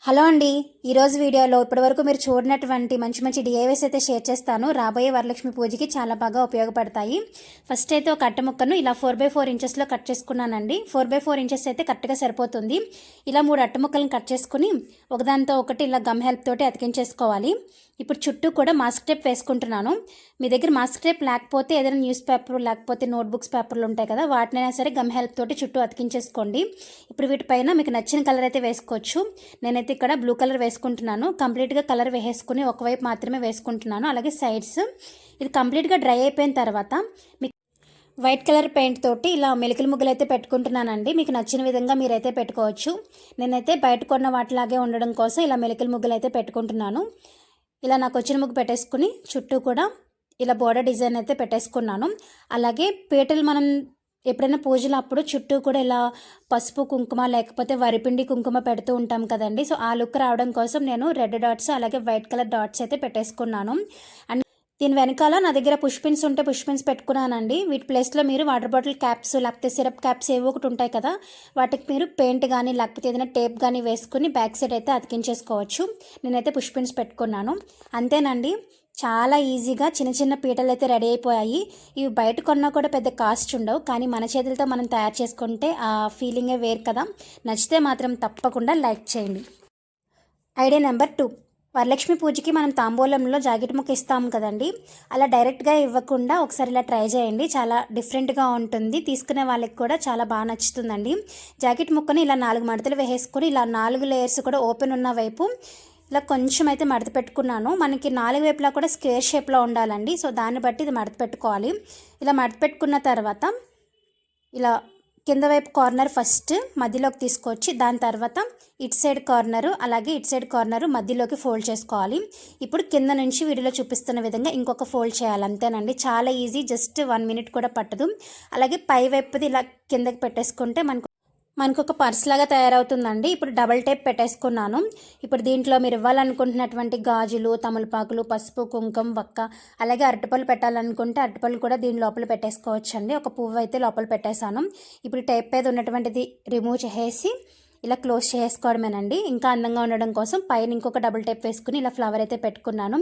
Hello అండి. ఈరోజు వీడియోలో ఇప్పటివరకు మీరు చూడనటువంటి మంచి మంచి డిఐవైస్ అయితే షేర్ చేస్తాను. రాబోయే వరలక్ష్మి పూజకి చాలా బాగా ఉపయోగపడతాయి. ఫస్ట్ అయితే ఒక అట్ట ముక్కను ఇలా 4x4 ఇంచెస్లో కట్ చేసుకున్నానండి. 4x4 ఇంచెస్ అయితే కరెక్ట్గా సరిపోతుంది. ఇలా 3 అట్ట ముక్కలను కట్ చేసుకుని ఒకదానితో ఒకటి ఇలా గమ్ హెల్ప్ తోటి అతికించేసుకోవాలి. ఇప్పుడు చుట్టూ కూడా మాస్క్ టేప్ వేసుకుంటున్నాను. మీ దగ్గర మాస్క్ టేప్ లేకపోతే ఏదైనా న్యూస్ పేపర్ లేకపోతే నోట్బుక్స్ పేపర్లు ఉంటాయి కదా, వాటినైనా సరే గమ్ హెల్ప్ తోటి చుట్టూ అతికించేసుకోండి. ఇప్పుడు వీటిపైన మీకు నచ్చిన కలర్ అయితే వేసుకోవచ్చు. నేనైతే ఇక్కడ బ్లూ కలర్ వేసుకుంటున్నాను. కంప్లీట్గా కలర్ వేసుకుని ఒకవైపు మాత్రమే వేసుకుంటున్నాను. అలాగే సైడ్స్ ఇది కంప్లీట్గా డ్రై అయిపోయిన తర్వాత మీకు వైట్ కలర్ పెయింట్ తోటి ఇలా మెలికల ముగ్గులు అయితే పెట్టుకుంటున్నానండి. మీకు నచ్చిన విధంగా మీరైతే పెట్టుకోవచ్చు. నేనైతే బయట కొన్న వాటిలాగే ఉండడం కోసం ఇలా మెలికల ముగ్గులు అయితే పెట్టుకుంటున్నాను. ఇలా నాకు వచ్చిన ముగ్గు పెట్టేసుకుని చుట్టూ కూడా ఇలా బోర్డర్ డిజైన్ అయితే పెట్టేసుకున్నాను. అలాగే పీటలు మనం ఎప్పుడైనా పూజలు అప్పుడు చుట్టూ కూడా ఇలా పసుపు కుంకుమ లేకపోతే వరిపిండి కుంకుమ పెడుతూ ఉంటాం కదండి. సో ఆ లుక్ రావడం కోసం నేను రెడ్ డాట్స్ అలాగే వైట్ కలర్ డాట్స్ అయితే పెట్టేసుకున్నాను. అండ్ దీని వెనకాల నా దగ్గర పుష్పిన్స్ ఉంటే పుష్పిన్స్ పెట్టుకున్నానండి. వీటి ప్లేస్లో మీరు వాటర్ బాటిల్ క్యాప్స్ లేకపోతే సిరప్ క్యాప్స్ ఏవో ఒకటి ఉంటాయి కదా, వాటికి మీరు పెయింట్ కానీ లేకపోతే ఏదైనా టేప్ కానీ వేసుకుని బ్యాక్ సైడ్ అయితే అతికించేసుకోవచ్చు. నేనైతే పుష్పిన్స్ పెట్టుకున్నాను. అంతేనండి, చాలా ఈజీగా చిన్న చిన్న పీటలు అయితే రెడీ అయిపోయాయి. ఇవి బయట కొన్నా కూడా పెద్ద కాస్ట్ ఉండవు, కానీ మన చేతులతో మనం తయారు చేసుకుంటే ఆ ఫీలింగే వేరు కదా. నచ్చితే మాత్రం తప్పకుండా లైక్ చేయండి. ఐడియా నెంబర్ 2, వరలక్ష్మి పూజకి మనం తాంబూలంలో జాకెట్ ముక్క ఇస్తాం కదండి, అలా డైరెక్ట్గా ఇవ్వకుండా ఒకసారి ఇలా ట్రై చేయండి. చాలా డిఫరెంట్గా ఉంటుంది. తీసుకునే వాళ్ళకి కూడా చాలా బాగా నచ్చుతుందండి. జాకెట్ ముక్కని ఇలా 4 మడతలు వేసుకొని ఇలా 4 లేయర్స్ కూడా ఓపెన్ ఉన్న వైపు ఇలా కొంచెం అయితే మడత పెట్టుకున్నాను. మనకి 4 వైపులా కూడా స్క్వేర్ షేప్లో ఉండాలండి. సో దాన్ని బట్టి ఇది మడత పెట్టుకోవాలి. ఇలా మడత పెట్టుకున్న తర్వాత ఇలా కింద వైపు కార్నర్ ఫస్ట్ మధ్యలోకి తీసుకొచ్చి దాని తర్వాత ఇటు సైడ్ కార్నరు అలాగే ఇటు సైడ్ కార్నరు మధ్యలోకి ఫోల్డ్ చేసుకోవాలి. ఇప్పుడు కింద నుంచి వీడియోలో చూపిస్తున్న విధంగా ఇంకొక ఫోల్డ్ చేయాలి. అంతేనండి, చాలా ఈజీ. జస్ట్ 1 మినిట్ కూడా పట్టదు. అలాగే పై వైపుది ఇలా కిందకి పెట్టేసుకుంటే మనకు ఒక పర్స్ లాగా తయారవుతుందండి. ఇప్పుడు డబల్ టేప్ పెట్టేసుకున్నాను. ఇప్పుడు దీంట్లో మీరు ఇవ్వాలనుకుంటున్నటువంటి గాజులు, తమలపాకులు, పసుపు, కుంకుమ, వక్క అలాగే అరటిపళ్ళు పెట్టాలనుకుంటే అరటిపళ్ళు కూడా దీని లోపల పెట్టేసుకోవచ్చండి. ఒక పువ్వు అయితే లోపల పెట్టేశాను. ఇప్పుడు టేప్ మీద ఉన్నటువంటిది రిమూవ్ చేసి ఇలా క్లోజ్ చేసుకోవడమేనండి. ఇంకా అందంగా ఉండడం కోసం పైన ఇంకొక డబుల్ టేప్ వేసుకుని ఇలా ఫ్లవర్ అయితే పెట్టుకున్నాను.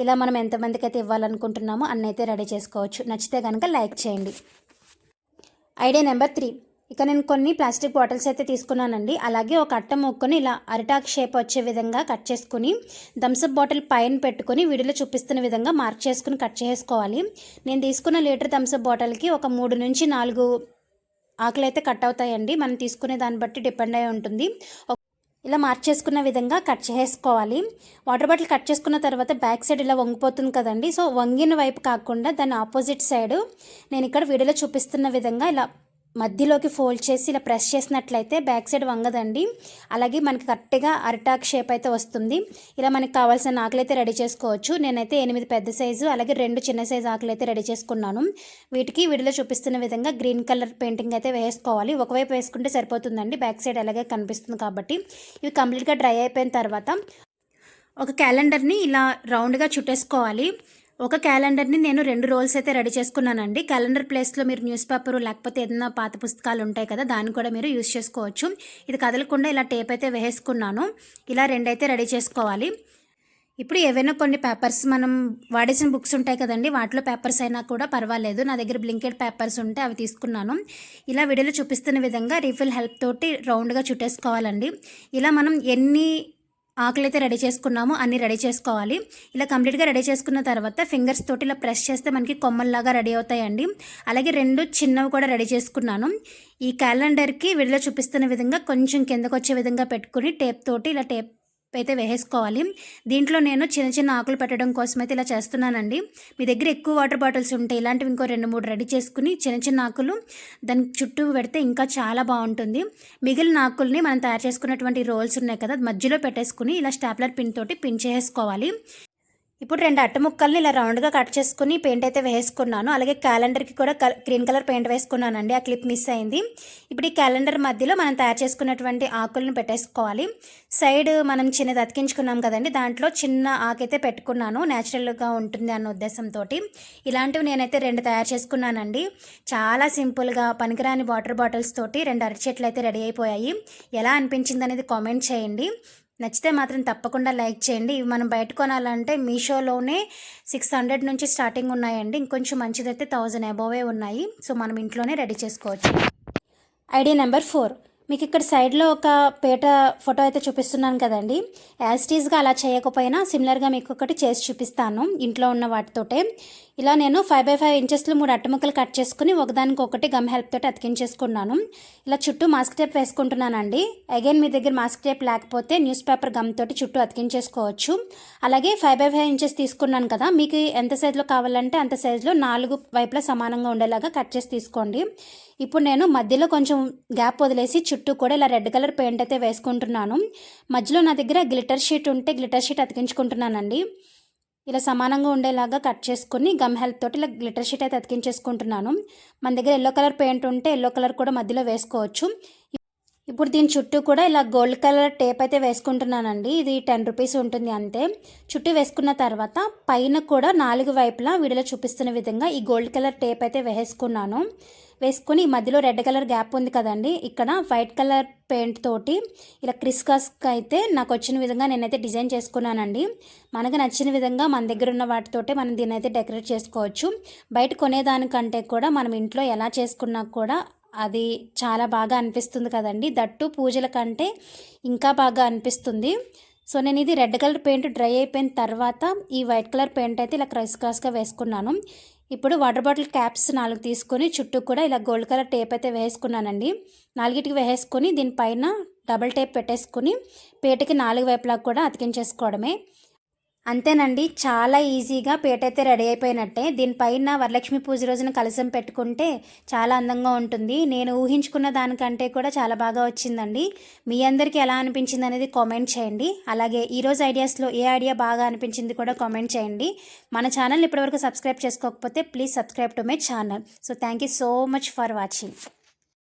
ఇలా మనం ఎంతమందికి అయితే ఇవ్వాలనుకుంటున్నామో అన్నైతే రెడీ చేసుకోవచ్చు. నచ్చితే కనుక లైక్ చేయండి. ఐడియా నెంబర్ 3, ఇక నేను కొన్ని ప్లాస్టిక్ బాటిల్స్ అయితే తీసుకున్నానండి. అలాగే ఒక అట్ట ముక్కని ఇలా అరిటాక్ షేప్ వచ్చే విధంగా కట్ చేసుకుని థమ్స్అప్ బాటిల్ పైన పెట్టుకుని వీడియోలో చూపిస్తున్న విధంగా మార్క్ చేసుకుని కట్ చేసుకోవాలి. నేను తీసుకున్న లీటర్ థమ్స్అప్ బాటిల్కి ఒక 3 నుంచి 4 ఆకులు అయితే కట్ అవుతాయండి. మనం తీసుకునే దాన్ని బట్టి డిపెండ్ అయి ఉంటుంది. ఇలా మార్క్ చేసుకున్న విధంగా కట్ చేసుకోవాలి. వాటర్ బాటిల్ కట్ చేసుకున్న తర్వాత బ్యాక్ సైడ్ ఇలా వంగిపోతుంది కదండి. సో వంగిన వైపు కాకుండా దాని ఆపోజిట్ సైడ్ నేను ఇక్కడ వీడియోలో చూపిస్తున్న విధంగా ఇలా మధ్యలోకి ఫోల్డ్ చేసి ఇలా ప్రెస్ చేసినట్లయితే బ్యాక్ సైడ్ వంగదండి. అలాగే మనకి కరెక్ట్గా అరిటాక్ షేప్ అయితే వస్తుంది. ఇలా మనకి కావాల్సిన ఆకులు అయితే రెడీ చేసుకోవచ్చు. నేనైతే 8 పెద్ద సైజు అలాగే 2 చిన్న సైజు ఆకులు అయితే రెడీ చేసుకున్నాను. వీటికి వీడియోలో చూపిస్తున్న విధంగా గ్రీన్ కలర్ పెయింటింగ్ అయితే వేసుకోవాలి. ఒకవైపు వేసుకుంటే సరిపోతుందండి, బ్యాక్ సైడ్ అలాగే కనిపిస్తుంది కాబట్టి. ఇవి కంప్లీట్గా డ్రై అయిపోయిన తర్వాత ఒక క్యాలెండర్ని ఇలా రౌండ్గా చుట్టేసుకోవాలి. ఒక క్యాలెండర్ని నేను 2 రోల్స్ అయితే రెడీ చేసుకున్నానండి. క్యాలెండర్ ప్లేస్లో మీరు న్యూస్ పేపర్ లేకపోతే ఏదైనా పాత పుస్తకాలు ఉంటాయి కదా, దాన్ని కూడా మీరు యూజ్ చేసుకోవచ్చు. ఇది కదలకుండా ఇలా టేప్ అయితే వేసుకున్నాను. ఇలా 2 అయితే రెడీ చేసుకోవాలి. ఇప్పుడు ఏవైనా కొన్ని పేపర్స్ మనం వాడేసిన బుక్స్ ఉంటాయి కదండి, వాటిలో పేపర్స్ అయినా కూడా పర్వాలేదు. నా దగ్గర బ్లింకెడ్ పేపర్స్ ఉంటే అవి తీసుకున్నాను. ఇలా వీడియోలో చూపిస్తున్న విధంగా రీఫిల్ హెల్ప్ తోటి రౌండ్గా చుట్టేసుకోవాలండి. ఇలా మనం ఎన్ని ఆకులు అయితే రెడీ చేసుకున్నామో అన్నీ రెడీ చేసుకోవాలి. ఇలా కంప్లీట్గా రెడీ చేసుకున్న తర్వాత ఫింగర్స్ తోటి ఇలా ప్రెస్ చేస్తే మనకి కొమ్మల్లాగా రెడీ అవుతాయండి. అలాగే 2 చిన్నవి కూడా రెడీ చేసుకున్నాను. ఈ క్యాలెండర్కి వీడియోలో చూపిస్తున్న విధంగా కొంచెం కిందకు వచ్చే విధంగా పెట్టుకుని టేప్ తోటి ఇలా టేప్ అయితే వేసుకోవాలి. దీంట్లో నేను చిన్న చిన్న ఆకులు పెట్టడం కోసం అయితే ఇలా చేస్తున్నానండి. మీ దగ్గర ఎక్కువ వాటర్ బాటిల్స్ ఉంటే ఇలాంటివి ఇంకో 2-3 రెడీ చేసుకుని చిన్న చిన్న ఆకులు దానికి చుట్టూ పెడితే ఇంకా చాలా బాగుంటుంది. మిగిలిన ఆకుల్ని మనం తయారు చేసుకున్నటువంటి రోల్స్ ఉన్నాయి కదా, మధ్యలో పెట్టేసుకుని ఇలా స్టాప్లర్ పిన్ తోటి పిన్ చేసుకోవాలి. ఇప్పుడు 2 అట్ట ముక్కల్ని ఇలా రౌండ్గా కట్ చేసుకుని పెయింట్ అయితే వేసుకున్నాను. అలాగే క్యాలెండర్కి కూడా గ్రీన్ కలర్ పెయింట్ వేసుకున్నానండి. ఆ క్లిప్ మిస్ అయింది. ఇప్పుడు ఈ క్యాలెండర్ మధ్యలో మనం తయారు చేసుకున్నటువంటి ఆకులను పెట్టేసుకోవాలి. సైడ్ మనం చిన్నది అతికించుకున్నాం కదండి, దాంట్లో చిన్న ఆకైతే పెట్టుకున్నాను. న్యాచురల్గా ఉంటుంది అన్న ఉద్దేశంతో ఇలాంటివి నేనైతే 2 తయారు చేసుకున్నానండి. చాలా సింపుల్గా పనికిరాని వాటర్ బాటిల్స్ తోటి 2 అరటి చెట్లు అయితే రెడీ అయిపోయాయి. ఎలా అనిపించింది అనేది కామెంట్ చేయండి. నచ్చితే మాత్రం తప్పకుండా లైక్ చేయండి. ఇవి మనం బయట కొనాలంటే మీషోలోనే 600 నుంచి స్టార్టింగ్ ఉన్నాయండి. ఇంకొంచెం మంచిదైతే 1000 అబోవే ఉన్నాయి. సో మనం ఇంట్లోనే రెడీ చేసుకోవచ్చు. Idea number 4. మీకు ఇక్కడ సైడ్లో ఒక పేట ఫోటో అయితే చూపిస్తున్నాను కదండి. యాజ్ టీజ్గా అలా చేయకపోయినా సిమిలర్గా మీకు ఒకటి చేసి చూపిస్తాను ఇంట్లో ఉన్న వాటితోటే. ఇలా నేను 5x5 ఇంచెస్లో 3 అట్టముక్కలు కట్ చేసుకుని ఒకదానికొకటి గమ్ హెల్ప్ తోటి అతికించేసుకున్నాను. ఇలా చుట్టూ మాస్క్ టేప్ వేసుకుంటున్నానండి. అగైన్ మీ దగ్గర మాస్క్ టేప్ లేకపోతే న్యూస్ పేపర్ గమ్ తోటి చుట్టూ అతికించేసుకోవచ్చు. అలాగే 5x5 ఇంచెస్ తీసుకున్నాను కదా, మీకు ఎంత సైజులో కావాలంటే అంత సైజులో 4 వైపులా సమానంగా ఉండేలాగా కట్ చేసి తీసుకోండి. ఇప్పుడు నేను మధ్యలో కొంచెం గ్యాప్ వదిలేసి చుట్టూ కూడా ఇలా రెడ్ కలర్ పెయింట్ అయితే వేసుకుంటున్నాను. మధ్యలో నా దగ్గర గ్లిటర్ షీట్ ఉంటే గ్లిటర్ షీట్ అతికించుకుంటున్నానండి. ఇలా సమానంగా ఉండేలాగా కట్ చేసుకుని గమ్ హెల్ప్ తోటి ఇలా గ్లిటర్ షీట్ అయితే అతికించేసుకుంటున్నాను. మన దగ్గర ఎల్లో కలర్ పెయింట్ ఉంటే ఎల్లో కలర్ కూడా మధ్యలో వేసుకోవచ్చు. ఇప్పుడు దీని చుట్టూ కూడా ఇలా గోల్డ్ కలర్ టేప్ అయితే వేసుకుంటున్నానండి. ఇది 10 రూపీస్ ఉంటుంది అంతే. చుట్టూ వేసుకున్న తర్వాత పైన కూడా 4 వైపులా వీడియోలో చూపిస్తున్న విధంగా ఈ గోల్డ్ కలర్ టేప్ అయితే వేసుకున్నాను. వేసుకుని మధ్యలో రెడ్ కలర్ గ్యాప్ ఉంది కదండి, ఇక్కడ వైట్ కలర్ పెయింట్ తోటి ఇలా క్రిస్కస్గా అయితే నాకు వచ్చిన విధంగా నేనైతే డిజైన్ చేసుకున్నానండి. మనకు నచ్చిన విధంగా మన దగ్గర ఉన్న వాటితోటే మనం దీన్ని అయితే డెకరేట్ చేసుకోవచ్చు. బయట కొనేదానికంటే కూడా మనం ఇంట్లో ఎలా చేసుకున్నా కూడా అది చాలా బాగా అనిపిస్తుంది కదండి. దట్టు పూజల కంటే ఇంకా బాగా అనిపిస్తుంది. సో నేను ఇది రెడ్ కలర్ పెయింట్ డ్రై అయిపోయిన తర్వాత ఈ వైట్ కలర్ పెయింట్ అయితే ఇలా క్రిస్కస్గా వేసుకున్నాను. ఇప్పుడు వాటర్ బాటిల్ క్యాప్స్ 4 తీసుకొని చుట్టూ కూడా ఇలా గోల్డ్ కలర్ టేప్ అయితే వేసుకున్నానండి. 4టికి వేసుకొని దీనిపైన డబల్ టేప్ పెట్టేసుకుని పేటకి 4 వైపులా కూడా అతికించేసుకోవడమే. అంతేనండి, చాలా ఈజీగా పేట అయితే రెడీ అయిపోయినట్టే. దీనిపైన వరలక్ష్మి పూజ రోజున కలశం పెట్టుకుంటే చాలా అందంగా ఉంటుంది. నేను ఊహించుకున్న దానికంటే కూడా చాలా బాగా వచ్చిందండి. మీ అందరికీ ఎలా అనిపించింది అనేది కామెంట్ చేయండి. అలాగే ఈరోజు ఐడియాస్లో ఏ ఐడియా బాగా అనిపించింది కూడా కామెంట్ చేయండి. మన ఛానల్ని ఇప్పటివరకు సబ్స్క్రైబ్ చేసుకోకపోతే please subscribe to my channel. So thank you so much for watching.